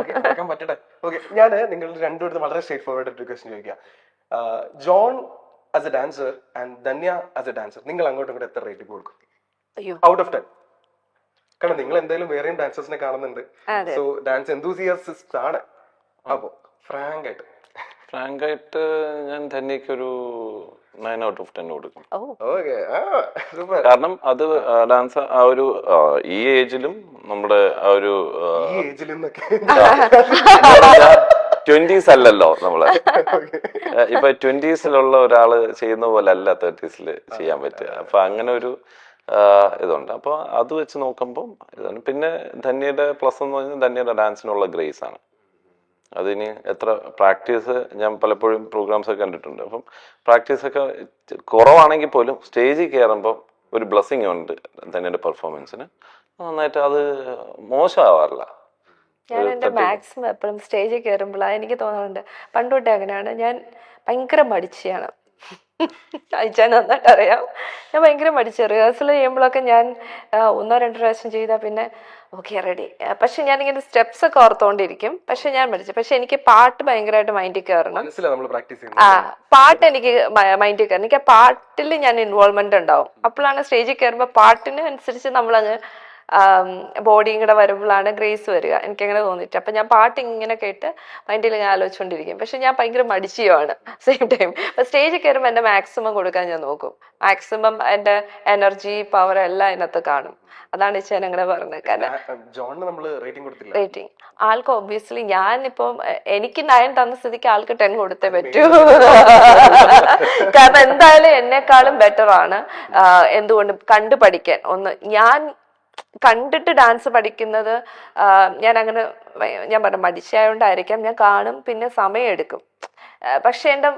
മറക്കാൻ പറ്റട്ടെ. ഓക്കെ, ഞാൻ നിങ്ങളുടെ രണ്ടുപേരും വളരെ സ്ട്രേറ്റ് ഫോർവേഡ് ആയിട്ട് ക്വസ്റ്റ്യൻ ചോദിക്കാം. John as A dancer and Dhanya as A dancer, നിങ്ങൾ അങ്ങോട്ടും ഇങ്ങോട്ട് എത്ര റേറ്റിംഗ് കൊടുക്കും ഔട്ട് ഓഫ് 10? കാരണം നിങ്ങൾ എന്തായാലും വേറെയും ഡാൻസേഴ്സിനെ കാണുന്നുണ്ട്, സോ ഡാൻസ് എന്തൂസിയാസിസ്റ്റ് ആണ്. അപ്പോ ഫ്രാങ്ക് ആയിട്ട് ഞാൻ ധന്യക്ക് ഒരു 9 out of 10 കൊടുക്കും. സൂപ്പർ. കാരണം അത് ഡാൻസ് ആ ഒരു ഈ ഏജിലും നമ്മുടെ ആ ഒരു ഈ ഏജിലെന്നൊക്കെ 20s അല്ലല്ലോ നമ്മള്. ഇപ്പൊ 20s ഒരാള് ചെയ്യുന്ന പോലെ അല്ല 30s ചെയ്യാൻ പറ്റുക. അപ്പൊ അങ്ങനെ ഒരു ഇതുണ്ട്. അപ്പൊ അത് വെച്ച് നോക്കുമ്പോൾ ഇതാണ്. പിന്നെ ധന്യയുടെ പ്ലസ് എന്ന് പറഞ്ഞാൽ ധന്യയുടെ ഡാൻസിനുള്ള ഗ്രേസ് ആണ്. അതിന് എത്ര പ്രാക്ടീസ്, ഞാൻ പലപ്പോഴും പ്രോഗ്രാംസ് ഒക്കെ കണ്ടിട്ടുണ്ട്. അപ്പം പ്രാക്ടീസ് ഒക്കെ കുറവാണെങ്കിൽ പോലും സ്റ്റേജിൽ കയറുമ്പോൾ ഒരു ബ്ലെസ്സിങ് ഉണ്ട് ധന്യയുടെ പെർഫോമൻസിന്. നന്നായിട്ട് അത് മോശമാവാറില്ല. ഞാൻ എൻ്റെ മാക്സിമം എപ്പോഴും സ്റ്റേജിൽ കയറുമ്പോഴാണ് എനിക്ക് തോന്നാറുണ്ട്, പണ്ടോട്ടേ അങ്ങനെയാണ്, ഞാൻ ഭയങ്കര മടിച്ചാണ്. അയച്ചാൽ നന്നായിട്ട് അറിയാം, ഞാൻ ഭയങ്കര മടിച്ചു. റിഹേഴ്സൽ ചെയ്യുമ്പോഴൊക്കെ ഞാൻ 1-2 പ്രാവശ്യം ചെയ്താൽ പിന്നെ ഓക്കെ റെഡി. പക്ഷെ ഞാനിങ്ങനെ സ്റ്റെപ്സ് ഒക്കെ ഓർത്തോണ്ടിരിക്കും. പക്ഷെ ഞാൻ മടിച്ചു. പക്ഷെ എനിക്ക് പാട്ട് ഭയങ്കരമായിട്ട് മൈൻഡിൽ കയറണം. പാട്ട് എനിക്ക് മൈൻഡിൽ കയറണം. എനിക്ക് ആ പാട്ടിൽ ഞാൻ ഇൻവോൾവ്മെന്റ് ഉണ്ടാവും. അപ്പോഴാണ് സ്റ്റേജിൽ കയറുമ്പോൾ പാട്ടിന് അനുസരിച്ച് നമ്മളങ്ങ് ബോഡിയും കൂടെ വരുമ്പോഴാണ് ഗ്രേസ് വരിക. എനിക്കങ്ങനെ തോന്നിയിട്ട്. അപ്പം ഞാൻ പാട്ട് ഇങ്ങനെ കേട്ട് മൈൻഡിൽ ഞാൻ ആലോചിച്ചുകൊണ്ടിരിക്കും. പക്ഷെ ഞാൻ ഭയങ്കര മടിച്ചിയുമാണ് സെയിം ടൈം. അപ്പം സ്റ്റേജിൽ കയറുമ്പോൾ എൻ്റെ മാക്സിമം കൊടുക്കാൻ ഞാൻ നോക്കും. മാക്സിമം എൻ്റെ എനർജി പവർ എല്ലാം അതിനകത്ത് കാണും. അതാണ് ഞാൻ അങ്ങനെ പറഞ്ഞത്. കാരണം റേറ്റിംഗ് ആൾക്ക് ഒബ്വിയസ്ലി ഞാനിപ്പം എനിക്ക് 9 തന്ന സ്ഥിതിക്ക് ആൾക്ക് 10 കൊടുത്തേ പറ്റൂ. കാരണം എന്തായാലും എന്നെക്കാളും ബെറ്റർ ആണ്. എന്തുകൊണ്ട് കണ്ടു പഠിക്കാൻ. ഒന്ന് ഞാൻ കണ്ടിട്ട് ഡാൻസ് പഠിക്കുന്നത് ഞാൻ അങ്ങനെ ഞാൻ പറഞ്ഞ മടിച്ചായോണ്ടായിരിക്കാം. ഞാൻ കാണും, പിന്നെ സമയം എടുക്കും. പക്ഷെ എൻ്റെ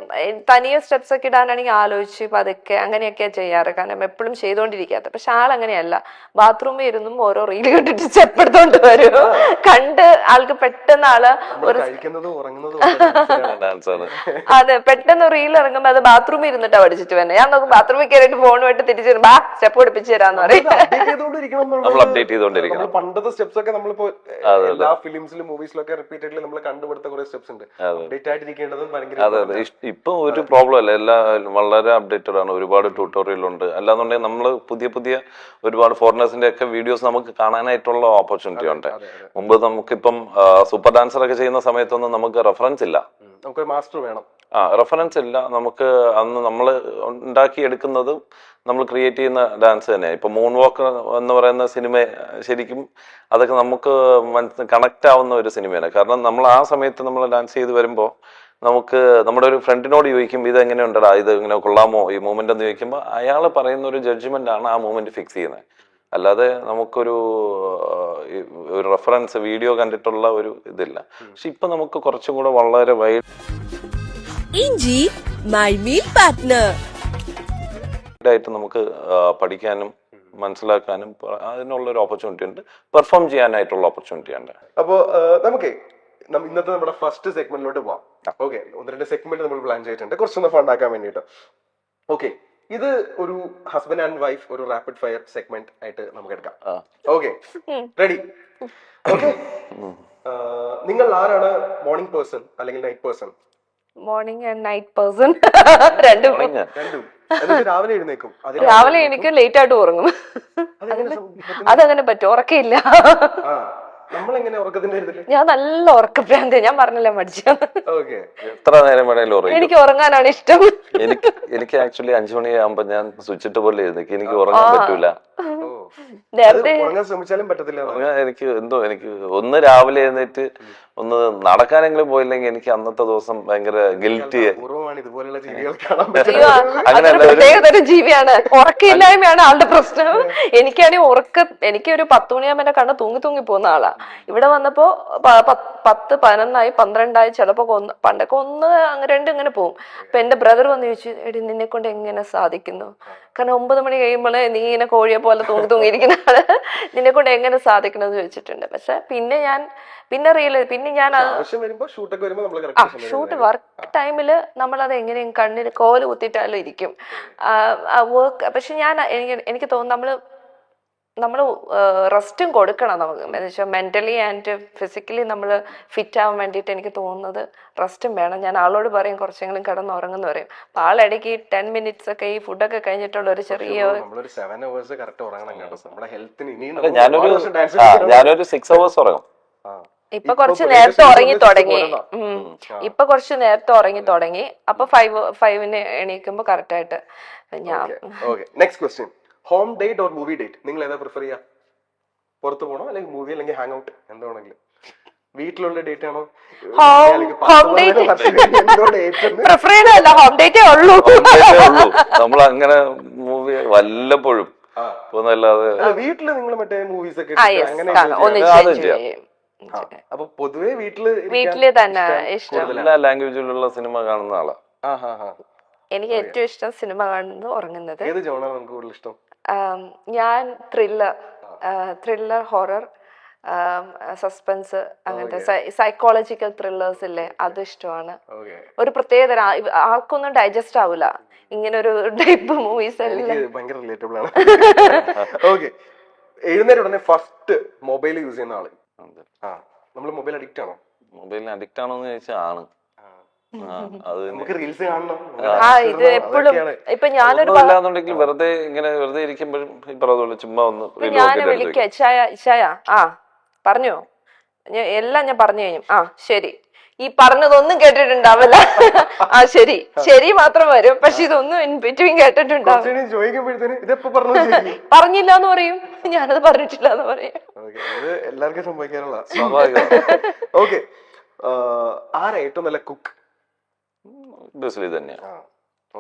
തനിയെ സ്റ്റെപ്സ് ഒക്കെ ഇടാനാണെങ്കിൽ ആലോചിച്ച് പതുക്കെ അങ്ങനെയൊക്കെയാ ചെയ്യാറ്. കാരണം എപ്പോഴും ചെയ്തോണ്ടിരിക്കാത്ത. പക്ഷെ ആളങ്ങനെയല്ല, ബാത്റൂമിൽ ഇരുന്നും ഓരോ റീൽ കണ്ടിട്ട് സ്റ്റെപ്പ് എടുത്തോണ്ട് വരും. കണ്ട് ആൾക്ക് പെട്ടെന്ന് ആള് ഒരു അതെ പെട്ടെന്ന് റീൽ ഇറങ്ങുമ്പോ അത് ബാത്റൂമിൽ ഇരുന്നിട്ടാ പഠിച്ചിട്ട് തന്നെ. ഞാൻ നോക്കും ബാത്റൂമിൽ കയറിയിട്ട് ഫോണുമായിട്ട് തിരിച്ചു വരുമ്പോ സ്റ്റെപ്പ് പഠിപ്പിച്ചു തരാന്ന് പറയും. പണ്ടത്തെ സ്റ്റെപ്സ് ഒക്കെ നമ്മളിപ്പോ എല്ലാ ഫിലിംസിലും മൂവീസിലൊക്കെ റിപ്പീറ്റഡ്ലി നമ്മൾ കണ്ടുപിടുത്ത കുറെ സ്റ്റെപ്സ് ഉണ്ട്. അപ്ഡേറ്റ് ആയിട്ടിരിക്കേണ്ടതും ഭയങ്കര. അതെ അതെ, ഇപ്പൊ ഒരു പ്രോബ്ലം അല്ല, എല്ലാം വളരെ അപ്ഡേറ്റഡ് ആണ്. ഒരുപാട് ട്യൂട്ടോറിയൽ ഉണ്ട്. അല്ലാന്നുണ്ടെങ്കിൽ നമ്മൾ പുതിയ ഒരുപാട് ഫോറിനേഴ്സിന്റെ ഒക്കെ വീഡിയോസ് നമുക്ക് കാണാനായിട്ടുള്ള ഓപ്പർച്യൂണിറ്റി ഉണ്ട്. മുമ്പ് നമുക്കിപ്പം സൂപ്പർ ഡാൻസർ ഒക്കെ ചെയ്യുന്ന സമയത്തൊന്നും നമുക്ക് റെഫറൻസ് ഇല്ല. നമുക്ക് മാസ്റ്റർ വേണം. റെഫറൻസ് ഇല്ല നമുക്ക്. അന്ന് നമ്മൾ ഉണ്ടാക്കിയെടുക്കുന്നതും നമ്മൾ ക്രിയേറ്റ് ചെയ്യുന്ന ഡാൻസ് തന്നെയാണ്. ഇപ്പൊ മൂൺ വാക്ക് എന്ന് പറയുന്ന സിനിമ ശരിക്കും അതൊക്കെ നമുക്ക് കണക്ട് ആവുന്ന ഒരു സിനിമയാണ്. കാരണം നമ്മൾ ആ സമയത്ത് നമ്മൾ ഡാൻസ് ചെയ്ത് വരുമ്പോൾ നമുക്ക് നമ്മുടെ ഒരു ഫ്രണ്ടിനോട് ചോദിക്കുമ്പോൾ ഇത് എങ്ങനെ ഉണ്ടടാ, ഇത് ഇങ്ങനെ കൊള്ളാമോ ഈ മൂവ്മെന്റ് എന്ന് ചോദിക്കുമ്പോൾ അയാൾ പറയുന്ന ഒരു ജഡ്ജ്മെന്റ് ആണ് ആ മൂവ്മെന്റ് ഫിക്സ് ചെയ്യുന്നത്. അല്ലാതെ നമുക്കൊരു റെഫറൻസ് വീഡിയോ കണ്ടിട്ടുള്ള ഒരു ഇതില്ല. പക്ഷെ ഇപ്പൊ നമുക്ക് കുറച്ചും കൂടെ വളരെ ഇഞ്ചി മൈ മീൽ പാർട്ട്ണർ ആയിട്ട് നമുക്ക് പഠിക്കാനും മനസ്സിലാക്കാനും അതിനുള്ള ഒരു ഓപ്പർച്യൂണിറ്റി ഉണ്ട്. പെർഫോം ചെയ്യാനായിട്ടുള്ള ഓപ്പർച്യൂണിറ്റി ഉണ്ട്. അപ്പോ നമുക്ക് ഇന്നത്തെ നമ്മുടെ ഫസ്റ്റ് സെഗ്മെന്റിലോട്ട് പോവാം. ഓക്കെ, 1-2 സെഗ്മെന്റ് നമ്മൾ പ്ലാൻ ചെയ്തിട്ടുണ്ട് കുറച്ചൊന്ന് ഫണ്ടാക്കാൻ വേണ്ടിയിട്ട്. ഓക്കെ, ഇത് ഒരു ഹസ്ബൻഡ് ആൻഡ് വൈഫ് ഒരു റാപ്പിഡ് ഫയർ സെഗ്മെന്റ് ആയിട്ട് നമുക്ക് എടുക്കാം. Okay, ready? ഓക്കെ, നിങ്ങൾ ആരാണ്, മോർണിംഗ് പേഴ്സൺ അല്ലെങ്കിൽ night person? Morning and night person രണ്ടും. രാവിലെ എഴുന്നേക്കും, രാവിലെ എനിക്ക് ലേറ്റ് ആയിട്ട് ഉറങ്ങും. അതങ്ങനെ പറ്റും, ഉറക്കയില്ല. ഞാൻ നല്ല ഉറക്കപ്രാന്ത. ഞാൻ പറഞ്ഞില്ല മടിച്ചാണ്. എത്ര നേരം വേണേലും എനിക്ക് ഉറങ്ങാനാണ് ഇഷ്ടം. എനിക്ക് ആക്ച്വലി 5 മണിയാകുമ്പോ ഞാൻ സ്വിച്ചിട്ട് പോലെ എഴുന്നേക്കും. എനിക്ക് ഉറങ്ങാൻ പറ്റൂല. എനിക്ക് എനിക്ക് ഒന്ന് രാവിലെ എഴുന്നേറ്റ് ഒന്ന് നടക്കാനെങ്കിലും പോയില്ലെങ്കിൽ എനിക്ക് അന്നത്തെ ദിവസം ഭയങ്കര ഗിൽറ്റി. പ്രത്യേകതരം ജീവിയാണ്. ഉറക്കമില്ലായ്മയാണ് ആളുടെ പ്രശ്നം. എനിക്കാണെങ്കിൽ എനിക്ക് ഒരു 10 മണിയാകുമ്പോ എന്നെ കണ്ണ് തൂങ്ങി പോകുന്ന ആളാ. ഇവിടെ വന്നപ്പോ 10, 11, 12 ചിലപ്പോ പണ്ടൊക്കെ 1, 2 ഇങ്ങനെ പോകും. അപ്പൊ എന്റെ ബ്രദർ വന്ന് ചോദിച്ചു, എടി നിന്നെ കൊണ്ട് എങ്ങനെ സാധിക്കുന്നു? കാരണം 9 മണി കഴിയുമ്പോൾ നീ ഇങ്ങനെ കോഴിയെ പോലെ തൂങ്ങിയിരിക്കുന്ന ആള്, നിന്നെ കൊണ്ട് എങ്ങനെ സാധിക്കണം എന്ന് ചോദിച്ചിട്ടുണ്ട്. പക്ഷെ പിന്നെ ഞാൻ ഷൂട്ട് വർക്ക് ടൈമില് നമ്മളത് എങ്ങനെയും കണ്ണിന് കോല് കുത്തിയിട്ടാലും ഇരിക്കും വർക്ക്. പക്ഷെ എനിക്ക് തോന്നുന്നു നമ്മള് നമ്മൾ റെസ്റ്റും കൊടുക്കണം നമുക്ക്. എന്ന് വെച്ചാൽ മെന്റലി ആൻഡ് ഫിസിക്കലി നമ്മൾ ഫിറ്റ് ആവാൻ വേണ്ടിയിട്ട് എനിക്ക് തോന്നുന്നത് റെസ്റ്റും വേണം. ഞാൻ ആളോട് പറയും കുറച്ചെങ്കിലും കിടന്നുറങ്ങുന്നു പറയും. അപ്പൊ ആളിടയ്ക്ക് 10 minutes ഒക്കെ ഈ ഫുഡൊക്കെ കഴിഞ്ഞിട്ടുള്ള ഒരു ചെറിയ നമ്മളൊരു 7 hours കറക്റ്റ് ഉറങ്ങണം കേട്ടോ. നമ്മുടെ ഹെൽത്തിന് ഇനിയും അല്ല, ഞാനൊരു 6 hours ഉറങ്ങും. ഇപ്പൊ കുറച്ച് നേരത്തെ ഉറങ്ങി തുടങ്ങി. ഇപ്പൊ കുറച്ച് നേരത്തെ ഉറങ്ങി തുടങ്ങി. അപ്പൊ 5 എണീക്കുമ്പോ കറക്റ്റ് ആയിട്ട് ഞാൻ. Next question, home date or movie date? നിങ്ങൾ ഏതാ പ്രിഫർ ചെയ്യാ? പുറത്ത് പോകണോ അല്ലെങ്കിൽ മൂവി അല്ലെങ്കിൽ ഹാങ് ഔട്ട്? എന്താണെങ്കിലും വീട്ടിലുള്ള ഡേറ്റ് ആണോ? ഹോം ഡേറ്റ് പ്രിഫർ ചെയ്യണല്ല, ഹോം ഡേറ്റേ ഉള്ളൂ. നമ്മൾ അങ്ങനെ മൂവി വല്ലപ്പോഴും പോന്നല്ലാതെ വീട്ടില് നിങ്ങൾ മറ്റേ മൂവീസ് ഒക്കെ അപ്പൊ പൊതുവെ വീട്ടില് തന്നെ ഇഷ്ടം. എല്ലാ ലാംഗ്വേജിലുള്ള സിനിമ കാണുന്ന ആളാ. എനിക്ക് ഏറ്റവും ഇഷ്ടം സിനിമ കാണുന്നത് ഉറങ്ങുന്നത്. ഏത് ജോണാണ് നിങ്ങൾക്ക് കൂടുതൽ ഇഷ്ടം? ഞാൻ ത്രില്ലർ, ഹൊറർ, സസ്പെൻസ്, അങ്ങനത്തെ സൈക്കോളജിക്കൽ ത്രില്ലേഴ്സ് ഇല്ലേ, അത് ഇഷ്ടമാണ്. ഒരു പ്രത്യേക തരം ആൾക്കൊന്നും ഡൈജസ്റ്റ് ആവില്ല ഇങ്ങനെ ഒരു ടൈപ്പ് മൂവീസ് എല്ലാം. ഭയങ്കര റിലേറ്റബിൾ ആണ്. ഓക്കെ, എഴുന്നേറ്റ് ഉടനെ ഫസ്റ്റ് മൊബൈൽ യൂസ് ചെയ്യുന്ന ആള്? നമ്മൾ മൊബൈൽ അഡിക്റ്റ് ആണോ? മൊബൈലിന് അഡിക്റ്റ് ആണോന്ന് ചോദിച്ചാൽ ആണ്. അത് റീൽസ് കാണണം. ഇത് എപ്പോഴും ഇപ്പൊ ഞാനൊരു വെറുതെ ഇരിക്കുമ്പോഴും ഈ പറഞ്ഞ ചുമ്മാ ഒന്ന് ഞാൻ വിളിക്കാം, ഇച്ചായ പറഞ്ഞോ, എല്ലാം ഞാൻ പറഞ്ഞു കഴിഞ്ഞു. ശരി, ഈ പറഞ്ഞതൊന്നും കേട്ടിട്ടുണ്ടാവില്ല. ശരി മാത്രം വരും, പക്ഷെ ഇതൊന്നും ഇൻ ബിറ്റ്വീൻ കേട്ടിട്ടുണ്ടാവും. പറഞ്ഞില്ല എന്ന് പറയും, ഞാനത് പറഞ്ഞിട്ടില്ല എന്ന് പറയും. എല്ലാവർക്കും സംഭവിക്കാനുള്ള ഓക്കെ. ആരാ ഏറ്റവും നല്ല കുക്ക്?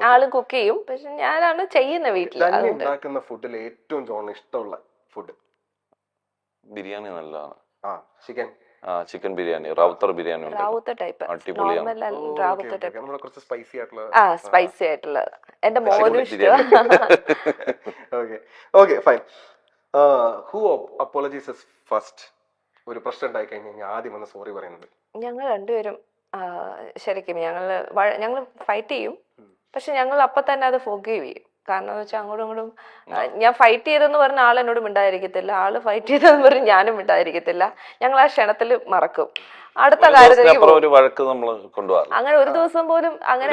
ആള് കുക്ക് ചെയ്യും, പക്ഷെ ഞാനാണ് ചെയ്യുന്ന വീട്ടില്. ഉണ്ടാക്കുന്ന ഫുഡിൽ ഏറ്റവും ജോൺ ഇഷ്ടമുള്ള ഫുഡ്? ബിരിയാണി നല്ലതാണ്. Chicken biryani, Ravuthar biryani, Ravuthar type, Ravuthar type, കുറച്ച് സ്പൈസി ആയിട്ടുള്ള. സ്പൈസി ആയിട്ടുള്ളത് എന്റെ മോനും ഇഷ്ടം. Okay fine. Who apologises first? ഒരു പ്രശ്നം ഉണ്ടായി കഴിഞ്ഞാൽ ആദ്യം വന്ന് സോറി പറയുന്നത്? ഞങ്ങൾ രണ്ടുപേരും ശരിക്കും ഞങ്ങൾ ഫൈറ്റ് ചെയ്യും, പക്ഷെ ഞങ്ങൾ അപ്പൊ തന്നെ അത് ഫോർഗീവ് ചെയ്യും. കാരണം എന്ന് വെച്ചാൽ അങ്ങോട്ടും ഇങ്ങോട്ടും ഞാൻ ഫൈറ്റ് ചെയ്തെന്ന് പറഞ്ഞ ആൾ എന്നോട് മിണ്ടായിരിക്കത്തില്ല, ആള് ഫൈറ്റ് ചെയ്തെന്ന് പറഞ്ഞ് ഞാനും മിണ്ടായിരിക്കത്തില്ല. ഞങ്ങൾ ആ ക്ഷണത്തിൽ മറക്കും, അടുത്ത കാര്യത്തിലേക്ക് അങ്ങനെ ഒരു ദിവസം പോലും അങ്ങനെ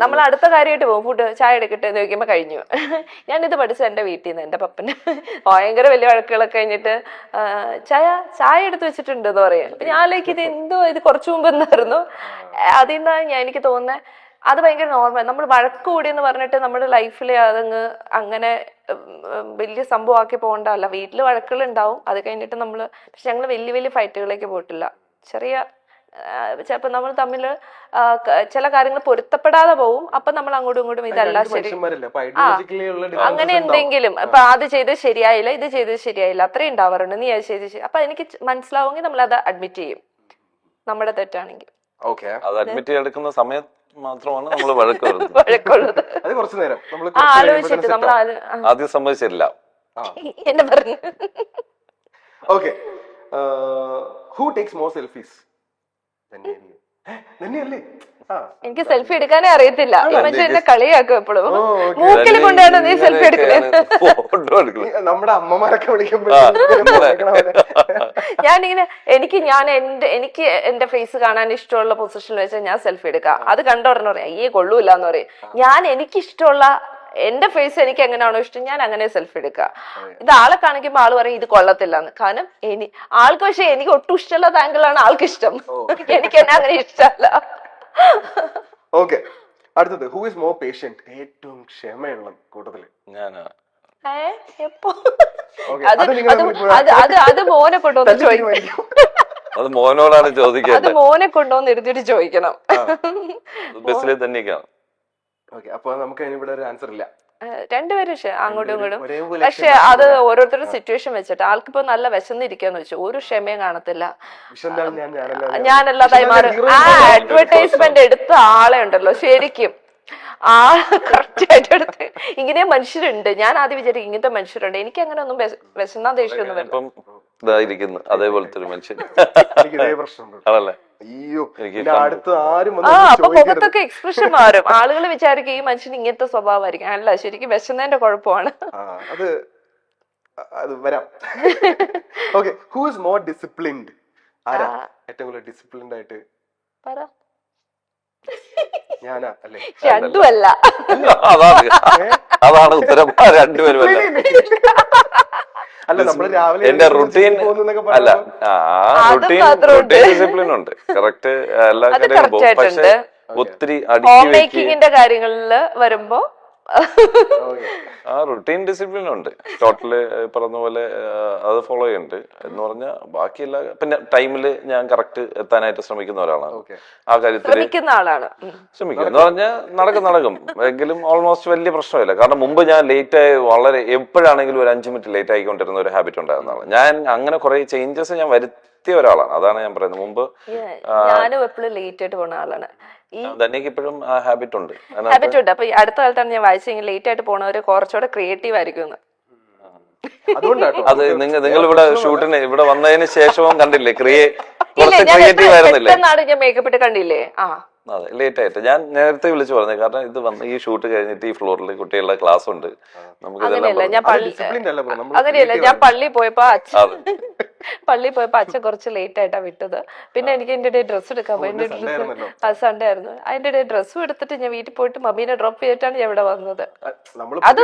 നമ്മൾ അടുത്ത കാര്യമായിട്ട് പോകും. ഫുഡ് ചായ എടുക്കട്ടെ എന്ന് ചോദിക്കുമ്പോ കഴിഞ്ഞു. ഞാനിത് പഠിച്ചത് എന്റെ വീട്ടിൽ നിന്ന്. എന്റെ പപ്പന് ഭയങ്കര വലിയ വഴക്കുകളൊക്കെ കഴിഞ്ഞിട്ട് ചായ എടുത്ത് വെച്ചിട്ടുണ്ട് എന്ന് പറയാം. അപ്പൊ ഞാൻ ഇത് എന്തോ ഇത് കുറച്ചു മുമ്പ് എന്നായിരുന്നു. അതിന്നാണ് എനിക്ക് തോന്നുന്നത് അത് ഭയങ്കര നോർമൽ. നമ്മൾ വഴക്ക് കൂടി എന്ന് പറഞ്ഞിട്ട് നമ്മുടെ ലൈഫിൽ അതങ്ങ് അങ്ങനെ വലിയ സംഭവമാക്കി പോകണ്ടല്ല. വീട്ടിൽ വഴക്കുകൾ ഉണ്ടാവും, അത് കഴിഞ്ഞിട്ട് നമ്മൾ. പക്ഷെ ഞങ്ങൾ വലിയ ഫൈറ്റുകളിലേക്ക് പോയിട്ടില്ല. ചെറിയ ചിലപ്പോൾ നമ്മൾ തമ്മിൽ ചില കാര്യങ്ങൾ പൊരുത്തപ്പെടാതെ പോവും. അപ്പൊ നമ്മൾ അങ്ങോട്ടും ഇങ്ങോട്ടും ഇതല്ല ശരി, അങ്ങനെ എന്തെങ്കിലും ഇപ്പൊ അത് ചെയ്ത് ശരിയായില്ല, ഇത് ചെയ്ത് ശരിയായില്ല, അത്രയും ഉണ്ടാവാറുണ്ട്. നീ അത് ചെയ്ത് അപ്പൊ എനിക്ക് മനസ്സിലാവുമെങ്കിൽ നമ്മൾ അത് അഡ്മിറ്റ് ചെയ്യും, നമ്മുടെ തെറ്റാണെങ്കിൽ. അത് അഡ്മിറ്റ് ചെയ്തെടുക്കുന്ന സമയത്ത് മാത്രമാണ് നമ്മൾ വഴക്കുള്ളത്. അത് കുറച്ചു നേരം ആലോചിച്ചിട്ട് നമ്മൾ ആദ്യം സംഭവിച്ചില്ല എന്നെ പറഞ്ഞു. Okay, who takes more selfies? എനിക്ക് സെൽഫി എടുക്കാനേ അറിയത്തില്ല. പക്ഷെ എന്നെ കളിയാക്കും എപ്പോഴും, മൂക്കിൽ കൊണ്ടാണ് നീ സെൽഫി എടുക്കുന്നത്. നമ്മുടെ അമ്മമാരൊക്കെ വിളിക്കുമ്പോ ഞാനിങ്ങനെ എനിക്ക് എന്റെ ഫേസ് കാണാൻ ഇഷ്ടമുള്ള പൊസിഷനിൽ വെച്ചാൽ ഞാൻ സെൽഫി എടുക്കാം. അത് കണ്ട ഉടനെ പറയാം അയ്യേ കൊള്ളൂല എന്ന് പറയും. ഞാൻ എനിക്കിഷ്ടമുള്ള എന്റെ ഫേസ് എനിക്ക് എങ്ങനെയാണോ ഇഷ്ടം ഞാൻ അങ്ങനെ സെൽഫി എടുക്കുക. ഇത് ആളെ കാണിക്കുമ്പോ ആള് പറയും ഇത് കൊള്ളത്തില്ല എന്ന്. കാരണം ആൾക്ക് പക്ഷെ എനിക്ക് ഒട്ടും ഇഷ്ടമുള്ള ആംഗിളാണ് ആൾക്ക് ഇഷ്ടം, എനിക്ക് എന്നെ അങ്ങനെ ഇഷ്ടമല്ല. ഓക്കെ, അടുത്തത് ഹൂ ഇസ് മോർ പേഷ്യന്റ്? ഏറ്റവും ക്ഷമയുള്ള കൂട്ടത്തില്? എപ്പോ അത് മോനെ കൊണ്ടുവന്ന് ചോദിക്കും. അത് മോനോടാണ് ചോദിക്കുന്നത്. അത് മോനെ കൊണ്ടുവന്ന് ഇരുത്തിട്ട് ചോദിക്കണം. അപ്പൊ നമുക്ക് ഇവിടെ ഒരു ആൻസർ ഇല്ല. രണ്ടുപേരും അങ്ങോട്ടും ഇങ്ങോട്ടും. പക്ഷെ അത് ഓരോരുത്തരുടെ സിറ്റുവേഷൻ വെച്ചിട്ട് ആൾക്കിപ്പോ നല്ല വിശന്നിരിക്കാന്ന് വെച്ചു ഒരു ക്ഷമയും കാണത്തില്ല. ഞാനല്ലാതായി മാറും. അഡ്വർടൈസ്മെന്റ് എടുത്ത ആളെ ഉണ്ടല്ലോ ശരിക്കും കറക്റ്റ് ആയിട്ട് എടുത്ത്. ഇങ്ങനെ മനുഷ്യരുണ്ട്. ഞാൻ ആദ്യം വിചാരിക്കും ഇങ്ങനത്തെ മനുഷ്യരുണ്ട്. എനിക്ക് അങ്ങനെ ഒന്നും വിശന്നാ ദേഷ്യമൊന്നും വരും. അതേപോലത്തെ ഒരു മനുഷ്യൻ. പ്രശ്നമുണ്ട്. അയ്യോ എനിക്ക് പിന്നെ അടുത്ത് ആരും ആ വന്ന് അപ്പൊ ചോദിക്കരുത്. മുഖത്തൊക്കെ എക്സ്പ്രഷൻ മാറും. ആളുകൾ വിചാരിക്കും ഈ മനുഷ്യന് ഇങ്ങനത്തെ സ്വഭാവമായിരിക്കും. അല്ല, ശരിക്കും വിശന്നതിന്റെ കുഴപ്പമാണ്. ആ, അത് വരാം. Okay, who is more disciplined? ആരാ ഏറ്റവും കൂടുതൽ ഡിസിപ്ലിൻഡ് ആയിട്ട്? പറ. ഞാനാ അല്ലേ? രണ്ടുമല്ല. അതാണ് ഉത്തരം. രണ്ടുപേരും അല്ല. അല്ല, നമ്മള് രാവിലെ എന്റെ റുട്ടീൻ അല്ല, റുട്ടീൻ ഡിസിപ്ലിൻ ഉണ്ട്. കറക്റ്റ് എല്ലാ കാര്യങ്ങളും പോകും. പക്ഷെ ഒത്തിരി ഹോം അടുക്കി വെക്ക് മേക്കിങ്ങിന്റെ കാര്യങ്ങളില് വരുമ്പോ ആ റുട്ടീൻ ഡിസിപ്ലിൻ ഉണ്ട്. ടോട്ടല് പറഞ്ഞ പോലെ അത് ഫോളോ ചെയ്യുന്നുണ്ട്. എന്ന് പറഞ്ഞാൽ ബാക്കിയെല്ലാ പിന്നെ ടൈമില് ഞാൻ കറക്റ്റ് എത്താനായിട്ട് ശ്രമിക്കുന്ന ഒരാളാണ്. ആ കാര്യത്തിൽ ശ്രമിക്കുന്ന ആളാണ്. ശ്രമിക്കും എന്ന് പറഞ്ഞാൽ നടക്കും എങ്കിലും ഓൾമോസ്റ്റ് വലിയ പ്രശ്നമില്ല. കാരണം മുമ്പ് ഞാൻ ലേറ്റ് ആയി വളരെ എപ്പോഴാണെങ്കിലും ഒരു 5 മിനിറ്റ് ലേറ്റ് ആയിക്കൊണ്ടിരുന്ന ഒരു ഹാബിറ്റ് ഉണ്ടായിരുന്നതാണ്. ഞാൻ അങ്ങനെ കുറെ ചേഞ്ചസ് ഞാൻ വരുത്തിയ ഒരാളാണ്. അതാണ് ഞാൻ പറയുന്നത്. മുമ്പ് ഞാനും എപ്പോഴും ലേറ്റ് ആയിട്ട് പോകുന്ന ആളാണ്. തന്നെക്ക് ഇപ്പോഴും ആ ഹാബിറ്റ് ഉണ്ട്. അപ്പൊ ഈ അടുത്ത കാലത്താണ് ഞാൻ വായിച്ചെങ്കിൽ ലേറ്റ് ആയിട്ട് പോണവര് കുറച്ചുകൂടെ ക്രിയേറ്റീവ് ആയിരിക്കും. അത് നിങ്ങൾ ഇവിടെ ഷൂട്ടിന് ഇവിടെ വന്നതിന് ശേഷവും കണ്ടില്ലേ കുറച്ച് ക്രിയേറ്റീവ് ആയിരുന്നില്ലേ? ഞാൻ മേക്കപ്പ് ഇട്ട് കണ്ടില്ലേ? അതെ, ലേറ്റ് ആയിട്ട് ഞാൻ നേരത്തെ വിളിച്ചു പറഞ്ഞു. കാരണം ഇത് വന്ന് ഈ ഷൂട്ട് കഴിഞ്ഞിട്ട് ഈ ഫ്ലോറിൽ കുട്ടികളുടെ ക്ലാസ് ഉണ്ട്, നമുക്ക് അങ്ങനെയല്ല, ഞാൻ പള്ളി പോയപ്പോ അച്ഛൻ കുറച്ച് ലേറ്റ് ആയിട്ടാ വിട്ടത്. പിന്നെ എനിക്ക് എന്റെ ഡേ ഡ്രസ്സ് എടുക്കാൻ പോയി. എന്റെ ഡ്രസ്സ് സൺഡേ ആയിരുന്നു. അതിന്റെ ഡേ ഡ്രസ്സും എടുത്തിട്ട് ഞാൻ വീട്ടിൽ പോയിട്ട് മമ്മീനെ ഡ്രോപ്പ് ചെയ്തിട്ടാണ് ഞാൻ ഇവിടെ വന്നത്. അത്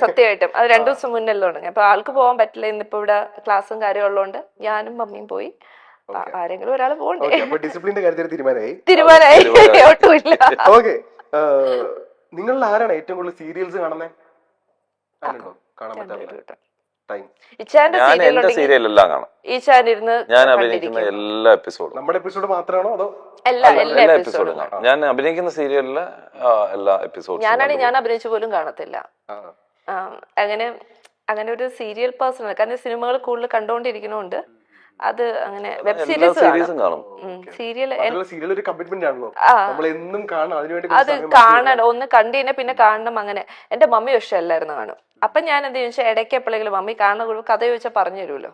സത്യമായിട്ടും അത് 2 ദിവസം മുന്നല്ലേ തുടങ്ങി. അപ്പൊ ആൾക്ക് പോകാൻ പറ്റില്ല. ഇന്നിപ്പോ ഇവിടെ ക്ലാസ്സും കാര്യം ഉള്ളതുകൊണ്ട് ഞാനും മമ്മിയും പോയി. ആരെങ്കിലും ഒരാൾ പോകണ്ടേ? തീരുമാനമായി. ഒട്ടുമില്ല. ഓക്കെ, നിങ്ങളിൽ ആരാണ് ഏറ്റവും കൂടുതൽ സീരിയൽസ് കാണുന്നത്? ഞാൻ അഭിനയിക്കുന്ന എല്ലാ എപ്പിസോഡും. നമ്മുടെ എപ്പിസോഡ് മാത്രമാണോ അതോ എല്ലാ എപ്പിസോഡും കാണും. ഞാൻ അഭിനയിക്കുന്ന സീരിയലിലെ എല്ലാ എപ്പിസോഡും. ഞാൻ അഭിനയിച്ചു പോലും കാണത്തില്ല. അങ്ങനെ ഒരു സീരിയൽ പേഴ്സൺ ആണ്. കാരണം സിനിമകൾ കൂടുതൽ കണ്ടുകൊണ്ടിരിക്കുന്നോണ്ട് അത് അങ്ങനെ വെബ് സീരീസ് കാണും. സീരിയൽ ഒരു കമ്മിറ്റ്മെന്റ് ആണല്ലോ, നമ്മൾ എന്നും കാണണം. അതിനുവേണ്ടി അത് കാണണം, ഒന്ന് കണ്ടുകഴിഞ്ഞാൽ പിന്നെ കാണണം. അങ്ങനെ എന്റെ മമ്മി പക്ഷെ എല്ലാവരും കാണും. അപ്പൊ ഞാൻ എന്ത് ചോദിച്ചാൽ ഇടയ്ക്ക് എപ്പോഴെങ്കിലും മമ്മി കാണുന്ന കഥ ചോദിച്ചാൽ പറഞ്ഞു തരുമല്ലോ.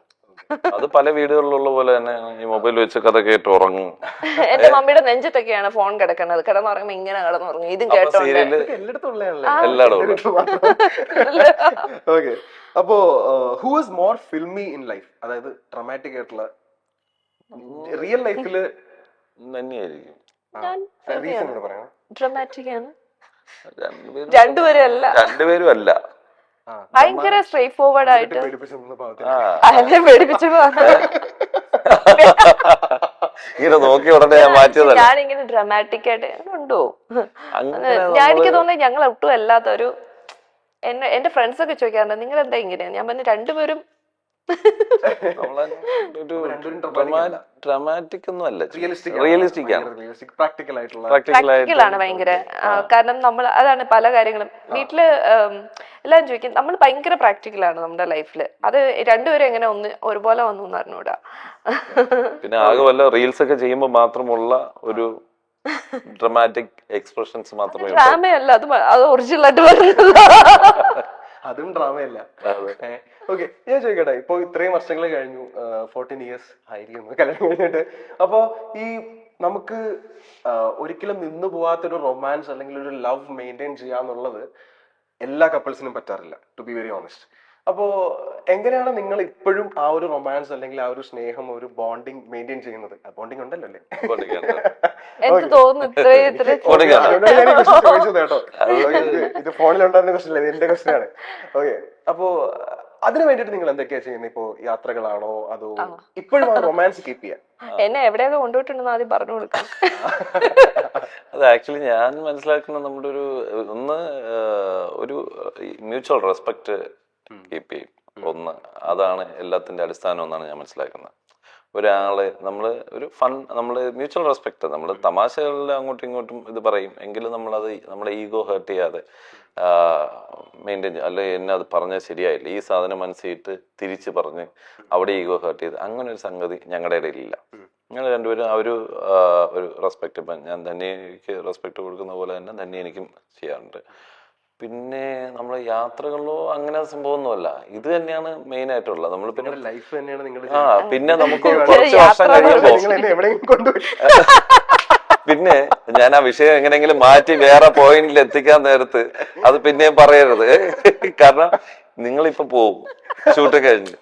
അത് പല വീടുകളിലുള്ള പോലെ തന്നെ ഈ മൊബൈൽ വെച്ച് കഥ കേട്ട് ഉറങ്ങും. എന്റെ മമ്മിയുടെ നെഞ്ചത്തൊക്കെയാണ് ഫോൺ കിടക്കുന്നത്. കിടന്നുറങ്ങുമ്പോ ഇങ്ങനെ കിടന്നുറങ്ങും. ഇതും കേട്ടോണ്ട് ഓക്കെ. അപ്പോ who is more filmy in life? അതായത് ഡ്രാമാറ്റിക് ആയിട്ടുള്ള റിയൽ ലൈഫില് തന്നെയായിരിക്കും. ഡ്രാമാറ്റിക് ആണ്. രണ്ടുപേരും അല്ല. ഭയങ്കര സ്ട്രേറ്റ് ഫോർവേഡ് ആയിട്ട് ഇങ്ങനെ നോക്കി ഉടനെ ഞാൻ മാറ്റിയതല്ല. ഞാനിങ്ങനെ ഡ്രാമാറ്റിക് ആയിട്ട് ഉണ്ടോ? എനിക്ക് തോന്നുന്നത് ഞങ്ങൾ ഒട്ടും അല്ലാത്തൊരു. എന്റെ ഫ്രണ്ട്സ് ഒക്കെ ചോദിക്കാറുണ്ട് നിങ്ങൾ എന്താ ഇങ്ങനെ. ഞാൻ പറഞ്ഞു രണ്ടുപേരും ഡ്രാമാറ്റിക് ഒന്നും അല്ല, റിയലിസ്റ്റിക് ആണ്. പ്രാക്ടിക്കൽ ആണ് ഭയങ്കര. കാരണം നമ്മൾ അതാണ് പല കാര്യങ്ങളും വീട്ടില് എല്ലാരും ചോദിക്കും. നമ്മൾ ഭയങ്കര പ്രാക്ടിക്കൽ ആണ് നമ്മുടെ ലൈഫില്. അത് രണ്ടുപേരും എങ്ങനെ ഒരുപോലെ വന്നു എന്ന് അറിഞ്ഞൂടാ. പിന്നെ ആകെ വല്ല റീൽസ് ഒക്കെ ചെയ്യുമ്പോൾ മാത്രമുള്ള ഒരു ഡ്രാമാറ്റിക് എക്സ്പ്രഷൻസ് മാത്രമേ. ഡ്രാമയല്ല, അത് ഒറിജിനൽ ആയിട്ട് വരുന്നത്. അതും ഡ്രാമയല്ല. ഓക്കെ, ഞാൻ ചോദിക്കട്ടെ, ഇപ്പൊ ഇത്രയും വർഷങ്ങൾ കഴിഞ്ഞു, 14 years ആയിരിക്കുന്നു കല്യാണം കഴിഞ്ഞിട്ട്. അപ്പോ ഈ നമുക്ക് ഒരിക്കലും നിന്നു പോവാത്തൊരു റൊമാൻസ് അല്ലെങ്കിൽ ഒരു ലവ് മെയിൻറ്റെയിൻ ചെയ്യാന്നുള്ളത് എല്ലാ കപ്പിൾസിനും പറ്റാറില്ല, ടു ബി വെരി ഓണസ്റ്റ്. അപ്പോ എങ്ങനെയാണ് നിങ്ങൾ ഇപ്പോഴും ആ ഒരു റൊമാൻസ് അല്ലെങ്കിൽ ആ ഒരു സ്നേഹം, ഒരു ബോണ്ടിങ് മെയിൻറ്റെയിൻ ചെയ്യുന്നത്? ബോണ്ടിങ് ഉണ്ടല്ലോ അല്ലേ? എനിക്ക് തോന്നുന്നു കേട്ടോ, ഇത് ഫോണിലുണ്ടായിരുന്ന ക്വസ്റ്റൻ അല്ല, എന്റെ ക്വസ്റ്റൻ ആണ്. ഓക്കെ, അപ്പോ അതിന് വേണ്ടിട്ട് നിങ്ങൾ എന്തൊക്കെയാ ചെയ്യുന്നത്? ഇപ്പോ യാത്രകളാണോ അതോ ഇപ്പോഴും ആ റൊമാൻസ് കീപ്പ് ചെയ്യാൻ? എന്നെ എവിടെയൊക്കെ കൊണ്ടുപോയിട്ടുണ്ടെന്ന് ആദ്യം പറഞ്ഞു കൊടുക്കാം. അത് ആക്ച്വലി ഞാൻ മനസ്സിലാക്കുന്ന നമ്മുടെ ഒരു മ്യൂച്വൽ റെസ്പെക്ട് കീപ്പ് ചെയ്യും. അതാണ് എല്ലാത്തിന്റെ അടിസ്ഥാനം എന്നാണ് ഞാൻ മനസ്സിലാക്കുന്നത്. ഒരാള് നമ്മള് ഒരു നമ്മള് മ്യൂച്വൽ റെസ്പെക്ട്, നമ്മള് തമാശകളിൽ അങ്ങോട്ടും ഇങ്ങോട്ടും ഇത് പറയും എങ്കിലും നമ്മളത് നമ്മുടെ ഈഗോ ഹേർട്ട് ചെയ്യാതെ മെയിൻറ്റെയിൻ ചെയ്യും. അല്ലെ എന്നെ അത് പറഞ്ഞാൽ ശരിയായില്ല, ഈ സാധനം മനസ്സിട്ട് തിരിച്ച് പറഞ്ഞ് അവിടെ ഈഗോ ഹേർട്ട് ചെയ്ത് അങ്ങനെ ഒരു സംഗതി ഞങ്ങളുടെ ഇടയിലില്ല. ഞങ്ങൾ രണ്ടുപേരും ആ ഒരു റെസ്പെക്ട്, ഇപ്പം ഞാൻ ധന്യയ്ക്ക് റെസ്പെക്ട് കൊടുക്കുന്ന പോലെ തന്നെ ധന്യ എനിക്കും ചെയ്യാറുണ്ട്. പിന്നെ നമ്മളെ യാത്രകളിലോ അങ്ങനെ സംഭവമൊന്നുമല്ല, ഇത് തന്നെയാണ് മെയിൻ ആയിട്ടുള്ളത്. നമ്മൾ പിന്നെ നിങ്ങളുടെ ലൈഫ് തന്നെയാണ് നിങ്ങൾ ആ പിന്നെ നമുക്ക് കുറച്ച് വർഷം കഴിയുമ്പോ നിങ്ങൾ എന്നെ എവിടെയെങ്കിലും കൊണ്ടുപോയി പിന്നെ ഞാൻ ആ വിഷയം എങ്ങനെയെങ്കിലും മാറ്റി വേറെ പോയിന്റിൽ എത്തിക്കാൻ നേരത്ത് അത് പിന്നെയും പറയരുത്. കാരണം നിങ്ങളിപ്പോ പോവും ഷൂട്ട് കഴിഞ്ഞ്.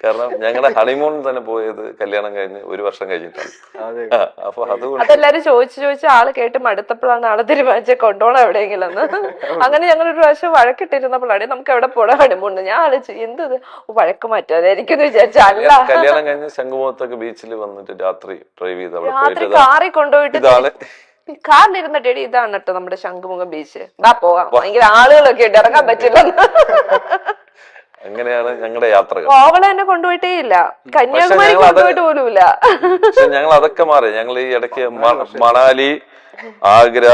കാരണം ഞങ്ങളുടെ ഹണിമൂൺ തന്നെ പോയത് കല്യാണം കഴിഞ്ഞ് 1 വർഷം കഴിഞ്ഞിട്ടാണ്. അപ്പൊ അതുകൊണ്ട് അതെല്ലാരും ചോദിച്ച് ആള് കേട്ട് മടുത്തപ്പോഴാണ് ആള് തീരുമാനിച്ച കൊണ്ടോണം എവിടെയെങ്കിലും എന്ന്. അങ്ങനെ ഞങ്ങൾ ഒരു പ്രാവശ്യം വഴക്കിട്ടിരുന്നപ്പോഴാണ് നമുക്ക് എവിടെ പോടാൻ ഹണിമൂൺ. ഞാൻ ആലോചിച്ചു എന്തത് വഴക്ക് മാറ്റാതായിരിക്കും വിചാരിച്ച. അല്ല, കല്യാണം കഴിഞ്ഞ് ശംഖുമുഖത്തൊക്കെ ബീച്ചിൽ വന്നിട്ട് രാത്രി ഡ്രൈവ് ചെയ്ത് അവിടെ രാത്രി പോയിട്ട് കാറിൽ കൊണ്ടുപോയിട്ട് ഇതാണ് കാറിലിരുന്ന ഡേഡി ഇതാണ് കേട്ടോ നമ്മുടെ ശംഖുമുഖം ബീച്ച്, വാ പോവാം, ഭയങ്കര ആളുകളൊക്കെ ഉണ്ട്, ഇറങ്ങാൻ പറ്റില്ല. അങ്ങനെയാണ് ഞങ്ങളുടെ യാത്രകൾ. കോവള എന്നെ കൊണ്ടുപോയിട്ടേ ഇല്ല, കന്യാകുമാരി കൊണ്ടുപോയിട്ട് പോലുമില്ല. പക്ഷെ ഞങ്ങൾ അതൊക്കെ മാറി. ഞങ്ങൾ ഈ ഇടയ്ക്ക് മണാലി, ആഗ്ര.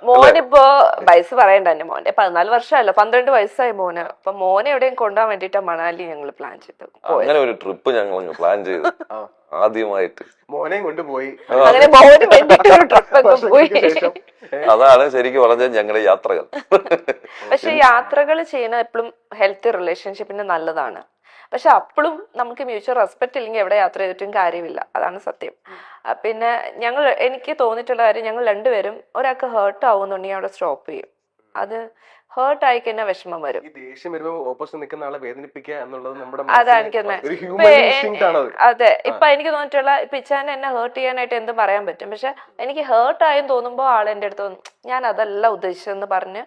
മോനിപ്പോ വയസ്സ് പറയണ്ട, എന്റെ മോന്റെ 14 വർഷമല്ല 12 വയസ്സായി മോന്. അപ്പൊ മോനെ എവിടെയും കൊണ്ടുപോകാൻ വേണ്ടിട്ടാ മണാലി ഞങ്ങൾ പ്ലാൻ ചെയ്തു. അങ്ങനെ ഒരു ട്രിപ്പ് ഞങ്ങൾ പ്ലാൻ ചെയ്തു ആദ്യമായിട്ട്. മോനെയും കൊണ്ടുപോയി. അങ്ങനെ മോന് വേണ്ടിട്ട് ഒരു ട്രിപ്പൊക്കെ പോയി. അതാണ് ശരിക്കും പറഞ്ഞാൽ ഞങ്ങളുടെ യാത്രകൾ. പക്ഷെ യാത്രകൾ ചെയ്യുന്ന എപ്പോഴും ഹെൽത്തി റിലേഷൻഷിപ്പിന് നല്ലതാണ്. പക്ഷെ അപ്പോഴും നമുക്ക് മ്യൂച്വൽ റെസ്പെക്ട് ഇല്ലെങ്കിൽ എവിടെ യാത്ര ചെയ്തിട്ടും കാര്യമില്ല, അതാണ് സത്യം. പിന്നെ എനിക്ക് തോന്നിയിട്ടുള്ള കാര്യം, ഞങ്ങൾ രണ്ടുപേരും ഒരാൾക്ക് ഹേർട്ട് ആവുന്നുണ്ടെങ്കിൽ അവിടെ സ്റ്റോപ്പ് ചെയ്യും. അത് ഹേർട്ട് ആയി കഴിഞ്ഞാൽ വിഷമം വരും. ഈ ദേഷ്യം വരുമ്പോ ഓപ്പോസിറ്റ് നിൽക്കുന്ന ആളെ വേദനിപ്പിക്കുക എന്നുള്ളത് നമ്മുടെ അതാ എനിക്ക് അതെ. ഇപ്പൊ എനിക്ക് തോന്നിയിട്ടുള്ള ഇപ്പൊ ഇച്ചാനെ എന്നെ ഹേർട്ട് ചെയ്യാനായിട്ട് എന്തും പറയാൻ പറ്റും. പക്ഷെ എനിക്ക് ഹേർട്ട് ആയെന്ന് തോന്നുമ്പോ ആളെന്റെ അടുത്ത് ഞാൻ അതല്ല ഉദ്ദേശിച്ചതെന്ന് പറഞ്ഞ്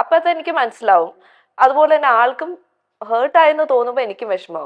അപ്പൊ അത് എനിക്ക് മനസ്സിലാവും. അതുപോലെ തന്നെ ആൾക്കും ഹേർട്ട് ആയെന്ന് തോന്നുമ്പോ എനിക്കും വിഷമാവും.